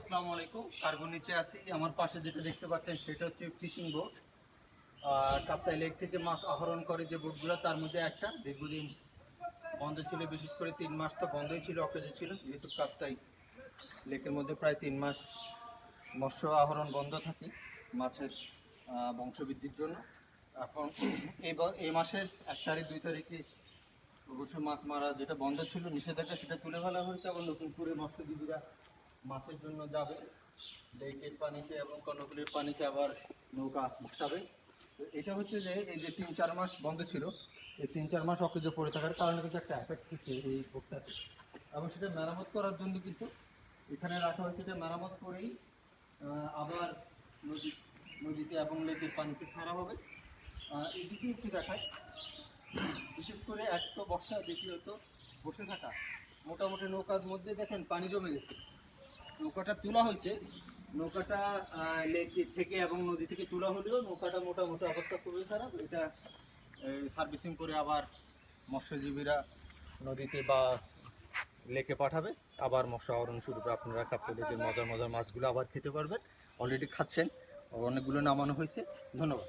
আসসালামু আলাইকুম। কার্গো নিচে আছি। আমার পাশে যেটা দেখতে পাচ্ছেন সেটা হচ্ছে ফিশিং বোট। কাপ্তাই লেক থেকে মাছ আহরণ করে যে বোটগুলো, তার মধ্যে একটা দীর্ঘদিন বন্ধ ছিল। বিশেষ করে 3 মাস তো বন্ধই ছিল, অকেজো ছিল, যেহেতু কাপ্তাই লেকের মধ্যে প্রায় 3 মাস মৎস্য আহরণ বন্ধ থাকে মাছের বংশবৃদ্ধির জন্য। এখন এই মাসের 1 তারিখ 2 তারিখে অবশ্যই মাছ মারা যেটা বন্ধ ছিল, নিষেধাজ্ঞা, সেটা তুলে ফেলা হয়েছে। আবার নতুন করে মৎস্যজীবীরা মাছের জন্য যাবে লেকের পানিতে এবং কর্ণফুলীর পানিতে, আবার নৌকা ভাসাবে। তো এটা হচ্ছে যে এই যে 3-4 মাস বন্ধ ছিল, এই 3-4 মাস অকেজো পড়ে থাকার কারণে কিন্তু একটা এফেক্ট হচ্ছে এই ভোগটাতে, এবং সেটা মেরামত করার জন্য কিন্তু এখানে রাখা হয়েছে। এটা মেরামত করেই আবার নদী নদীতে এবং লেকের পানিতে ছাড়া হবে। এদিকে একটু দেখায়, বিশেষ করে এক তো বর্ষা, দ্বিতীয়ত বসে থাকা। মোটামুটি নৌকার মধ্যে দেখেন পানি জমে গেছে। নৌকাটা তোলা হয়েছে, নৌকাটা লেক থেকে এবং নদী থেকে তোলা হলেও নৌকাটা মোটামুটি অবস্থা খুবই খারাপ। এটা সার্ভিসিং করে আবার মৎস্যজীবীরা নদীতে বা লেকে পাঠাবে, আবার মৎস্য আহরণ শুরু করে আপনারা কাপ্তাই লেকের মজার মজার মাছগুলো আবার খেতে পারবেন। অলরেডি খাচ্ছেন, অনেকগুলো নামানো হয়েছে। ধন্যবাদ।